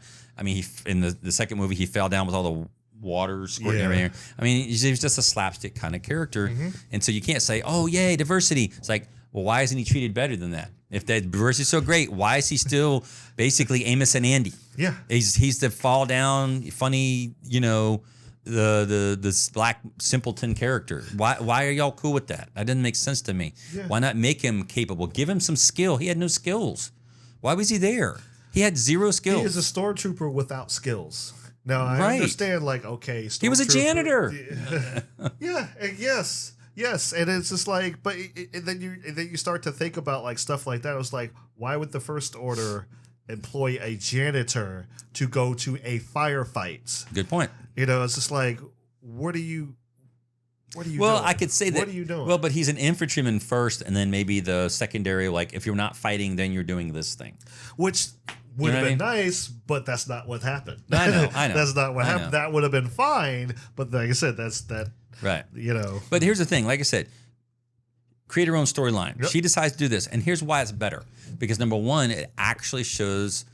In the second movie, he fell down with all the water squirting everywhere. He was just a slapstick kind of character, and so you can't say, "Oh, yay, diversity." It's like, well, why isn't he treated better than that? If that diversity is so great, why is he still basically Amos and Andy? Yeah, he's the fall down, funny, the black simpleton character. Why are y'all cool with that? That doesn't make sense to me. Yeah. Why not make him capable? Give him some skill. He had no skills. Why was he there? He had zero skills. He is a stormtrooper without skills. Now I understand, like, okay, he was a janitor. Yes, and it's just like, but then you start to think about like stuff like that. It was like, why would the First Order employ a janitor to go to a firefight? Good point. It's just like, what are you doing? I could say that. What are you doing? Well, but he's an infantryman first, and then maybe the secondary, like if you're not fighting, then you're doing this thing. Which would have what I been mean? nice, but that's not what happened. I know. That's not what I happened. know. That would have been fine, but like I said, that's that. Right. You know. But here's the thing. Like I said, create her own storyline. Yep. She decides to do this. And here's why it's better. Because number one, it actually shows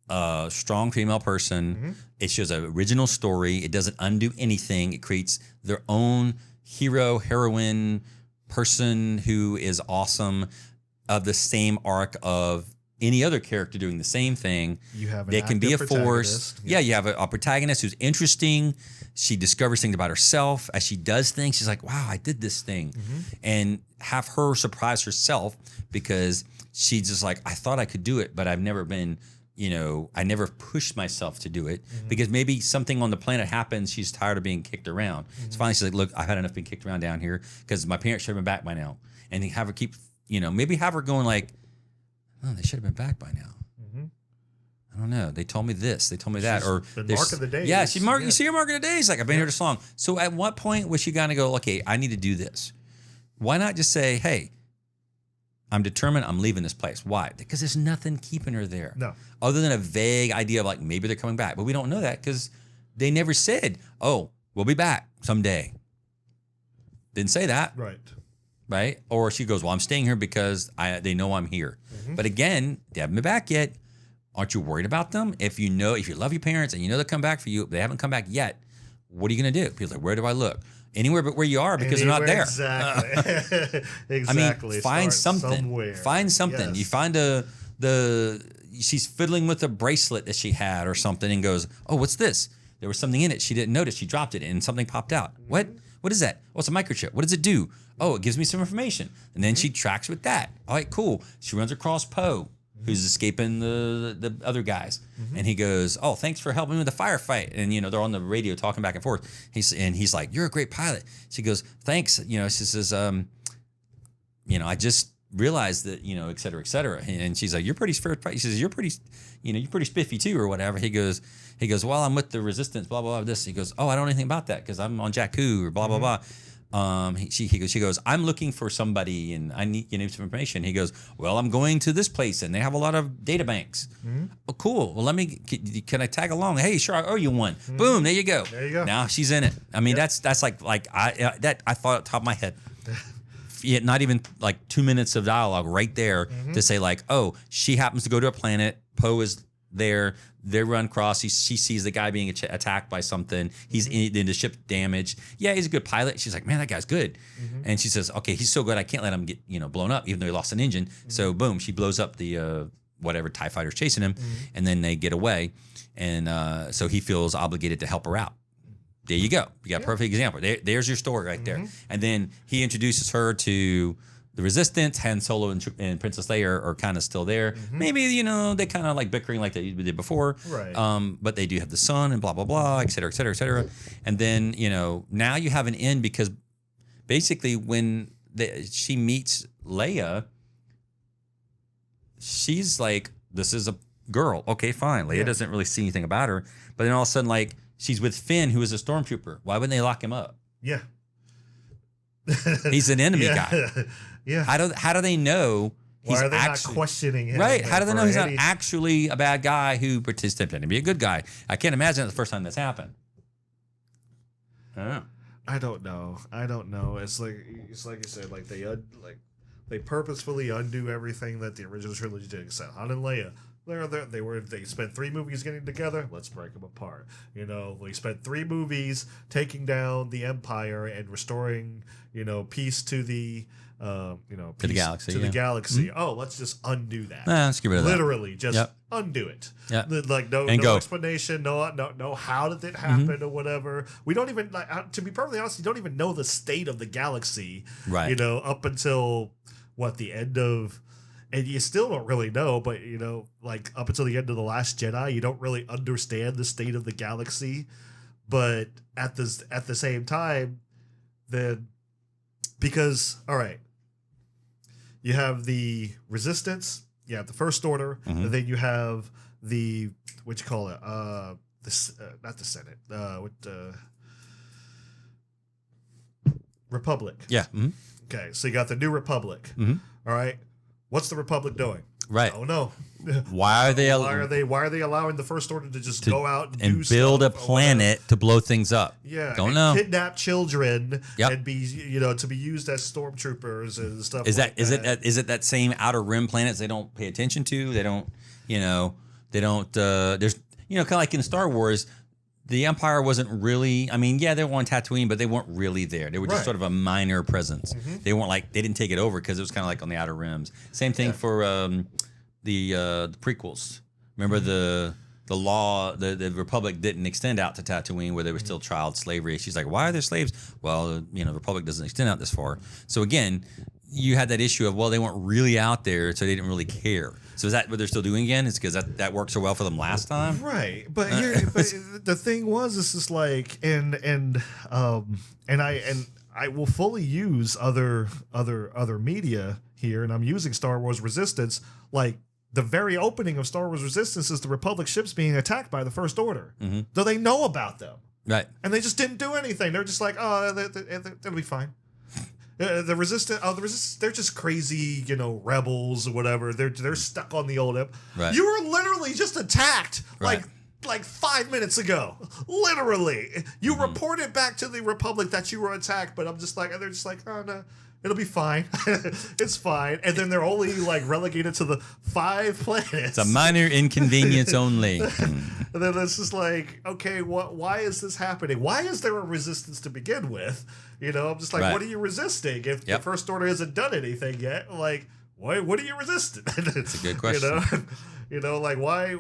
a strong female person. Mm-hmm. It shows an original story. It doesn't undo anything. It creates their own hero, heroine, person who is awesome of the same arc of any other character doing the same thing. You have an they can be a active force. protagonist. Yeah, you have a protagonist who's interesting. She discovers things about herself as she does things. She's like, wow, I did this thing. Mm-hmm. And have her surprise herself because she's just like, I thought I could do it, but I've never been, I never pushed myself to do it because maybe something on the planet happens. She's tired of being kicked around. So finally she's like, look, I've had enough being kicked around down here because my parents should have been back by now. And have her keep, maybe have her going like, oh, they should have been back by now. I don't know. They told me this. They told me that. She's Or been there's- marking the days. Yeah, she marked. Yeah. You see her marking the days. Like I've been here this long. So at what point was she gonna go? Okay, I need to do this. Why not just say, hey, I'm determined. I'm leaving this place. Why? Because there's nothing keeping her there. No. Other than a vague idea of like maybe they're coming back, but we don't know that because they never said, oh, we'll be back someday. Didn't say that. Right. Right? Or she goes, well, I'm staying here because they know I'm here. But again, they haven't been back yet. Aren't you worried about them? If you love your parents and you know they'll come back for you, they haven't come back yet, what are you going to do? People are like, where do I look? Anywhere but where you are because they're not there. Exactly. Exactly. I mean, find Start something. somewhere. Find something. Yes. You find she's fiddling with a bracelet that she had or something and goes, oh, what's this? There was something in it. She didn't notice. She dropped it and something popped out. What? What is that? Oh, it's a microchip. What does it do? Oh, it gives me some information. And then she tracks with that. All right, cool. She runs across Poe, who's escaping the other guys. And he goes, oh, thanks for helping me with the firefight. And, they're on the radio talking back and forth. He's like, you're a great pilot. She goes, thanks. She says, I just realized that, et cetera, et cetera. And she's like, you're pretty fair. She says, you're pretty spiffy too or whatever. He goes, well, I'm with the resistance, blah, blah, blah, this. He goes, oh, I don't know anything about that because I'm on Jakku or blah, blah, blah. She goes, I'm looking for somebody and I need some information. He goes, well, I'm going to this place and they have a lot of data banks. Oh, cool. Well, can I tag along? Hey, sure. I owe you one. Boom. There you go. There you go. Now she's in it. I mean, that's like I thought at the top of my head. Yet not even like 2 minutes of dialogue right there to say like, oh, she happens to go to a planet. Poe is there. They run across. She sees the guy being attacked by something. He's in the ship damaged. Yeah, he's a good pilot. She's like, man, that guy's good. And she says, okay, he's so good, I can't let him get blown up, even though he lost an engine. So boom, she blows up the whatever TIE fighter's chasing him, and then they get away. And so he feels obligated to help her out. There you go. You got a perfect example. There's your story right there. And then he introduces her to the Resistance. Han Solo and Princess Leia are kind of still there. Maybe, they kind of like bickering like they did before. Right. But they do have the son and blah, blah, blah, et cetera, et cetera, et cetera. And then, now you have an end because basically when she meets Leia, she's like, this is a girl. Okay, fine. Leia doesn't really see anything about her. But then all of a sudden, like, she's with Finn, who is a stormtrooper. Why wouldn't they lock him up? Yeah. He's an enemy guy. Yeah. How do they know he's Why are they actually not questioning him? right? How do they know he's not any- actually a bad guy who pretended to be a good guy? I can't imagine that's the first time that's happened. I don't know. It's like you said, like they purposefully undo everything that the original trilogy did. Except Han and Leia, they spent 3 movies getting together. Let's break them apart. We spent 3 movies taking down the Empire and restoring peace to the the galaxy, to the yeah. galaxy. Oh, let's just undo that. Let's get rid of that. Literally, just Yep. undo it. Yep. Like no go. explanation, no how did it happen or whatever. We don't even to be perfectly honest, you don't even know the state of the galaxy. Right. Up until the end of, and you still don't really know. But like up until the end of The Last Jedi, you don't really understand the state of the galaxy. But at the same time, then because all right. You have the Resistance, you have the First Order, and then you have the what you call it, not the Senate, Republic. Yeah. Okay, so you got the New Republic. All right, what's the Republic doing? Right. Oh no. Why are they allowing the First Order to just go out and do build a stuff planet to blow things up? Yeah, don't know. Kidnap children Yep. and be to be used as stormtroopers and stuff. Is like that is it that same outer rim planets they don't pay attention to? They don't there's kind of like in Star Wars, the Empire wasn't really. I mean, yeah, they were on Tatooine, but they weren't really there. They were just Right. sort of a minor presence. They weren't like they didn't take it over because it was kind of like on the outer rims. Same thing for the prequels. Remember the the Republic didn't extend out to Tatooine where they were still child slavery. She's like, why are there slaves? Well, the Republic doesn't extend out this far. So again, you had that issue of, well, they weren't really out there, so they didn't really care. So is that what they're still doing again? Is because that worked so well for them last time? Right. But the thing was, this is like, and I will fully use other media here, and I'm using Star Wars Resistance. Like the very opening of Star Wars Resistance is the Republic ships being attacked by the First Order. Though they know about them. Right. And they just didn't do anything. They're just like, oh, they'll be fine. The resistance, they're just crazy, rebels or whatever. They're stuck on the old Empire. Right. You were literally just attacked Right. like 5 minutes ago. Literally. You reported back to the Republic that you were attacked, but they're just like, oh no, it'll be fine. It's fine. And then they're only like relegated to the 5 planets. It's a minor inconvenience only. And then it's just like, okay, why is this happening? Why is there a resistance to begin with? I'm just like, Right. what are you resisting? If the First Order hasn't done anything yet, like, what are you resisting? That's a good question. Like why?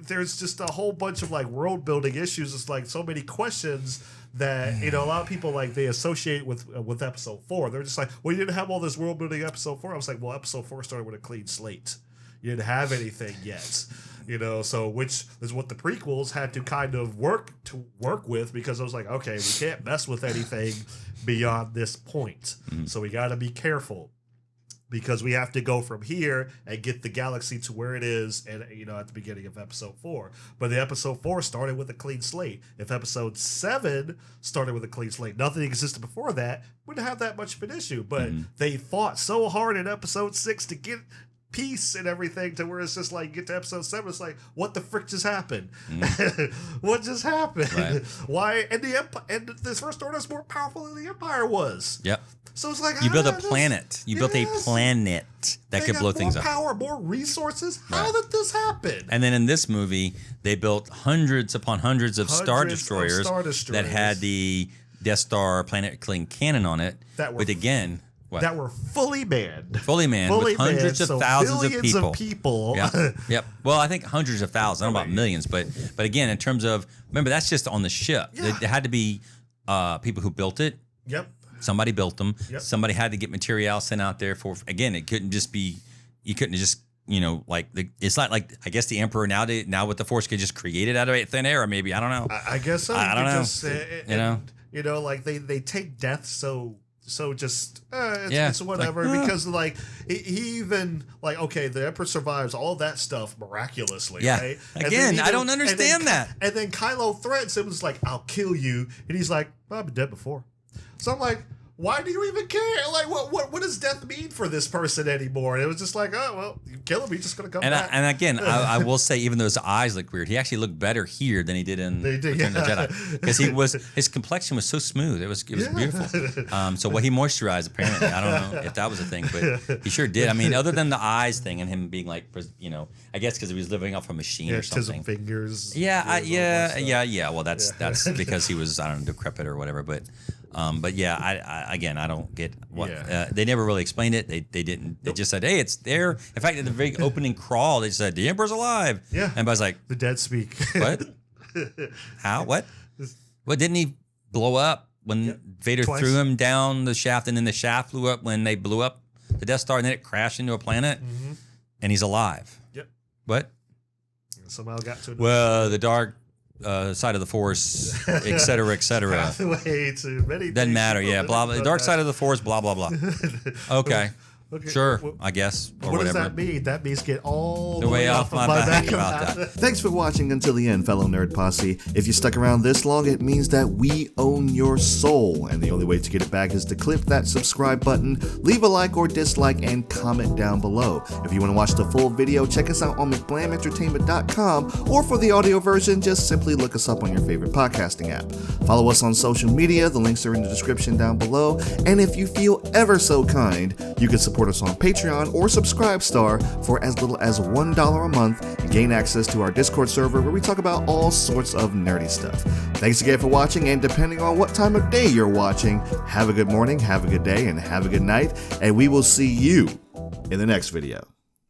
There's just a whole bunch of like world building issues. It's like so many questions that a lot of people like they associate with episode 4. They're just like, well, you didn't have all this world building episode 4. I was like, well, episode 4 started with a clean slate. You didn't have anything yet. So which is what the prequels had to kind of work with, because I was like, okay, we can't mess with anything beyond this point. So we got to be careful, because we have to go from here and get the galaxy to where it is, and at the beginning of episode 4. But the episode 4 started with a clean slate. If episode 7 started with a clean slate, nothing existed before that, wouldn't have that much of an issue. But they fought so hard in episode 6 to get peace and everything, to where it's just like, get to episode 7, it's like, what the frick just happened? What just happened? Right. Why? And this First Order is more powerful than the Empire was. Yep. So it's like, You built a planet. You built a planet that could blow things up. More power, more resources. How did this happen? And then in this movie, they built hundreds upon hundreds of Star Destroyers that had the Death Star planet killing cannon on it. But again, that were fully manned. Fully manned with hundreds of thousands of people. Yep. Yep. Well, I think hundreds of thousands. I don't know about millions, but again, in terms of, remember, that's just on the ship. Yeah. There had to be people who built it. Yep. Somebody built them. Yep. Somebody had to get material sent out there for. Again, it couldn't just be. You couldn't just. It's not like, I guess the Emperor now with the Force could just create it out of thin air, or maybe, I don't know. I guess so. I don't know. Just, like they take death so just it's whatever, like, because like he even like, okay, the Emperor survives all that stuff miraculously, right? Again, I don't understand that. And then Kylo threatens him, was like, I'll kill you, and he's like, well, I've been dead before. So I'm like, why do you even care? Like, what does death mean for this person anymore? And it was just like, oh, well, you kill him, he's just going to come back. And again, I will say, even though his eyes look weird, he actually looked better here than he did in Return of the Jedi. Because his complexion was so smooth. It was beautiful. So he moisturized, apparently. I don't know if that was a thing, but he sure did. I mean, other than the eyes thing and him being like, I guess because he was living off a machine or something. Fingers. Yeah. Well, that's because he was, I don't know, decrepit or whatever. But yeah, I don't get what they never really explained it. They didn't. They just said, hey, it's there. In fact, in the very opening crawl, they said the Emperor's alive. Yeah. And I was like, the dead speak. What? How? What? What, didn't he blow up when Vader threw him down the shaft, and then the shaft blew up when they blew up the Death Star, and then it crashed into a planet, and he's alive. Yep. What? Somehow got to the dark side of the Force, et cetera, et cetera. Pathway to many Doesn't matter. Yeah. Blah blah. The dark side of the Force. Blah blah blah. Okay. Okay, Sure, I guess, or what whatever. does that mean? That means get all The way off my back about that. Thanks for watching until the end, fellow Nerd Posse. If you stuck around this long, it means that we own your soul, and the only way to get it back is to click that subscribe button, leave a like or dislike, and comment down below. If you want to watch the full video, check us out on McBlamEntertainment.com, or for the audio version, just simply look us up on your favorite podcasting app. Follow us on social media, the links are in the description down below, and if you feel ever so kind, you can support us on Patreon or Subscribestar for as little as $1 a month and gain access to our Discord server where we talk about all sorts of nerdy stuff. Thanks again for watching, and depending on what time of day you're watching, have a good morning, have a good day, and have a good night, and we will see you in the next video.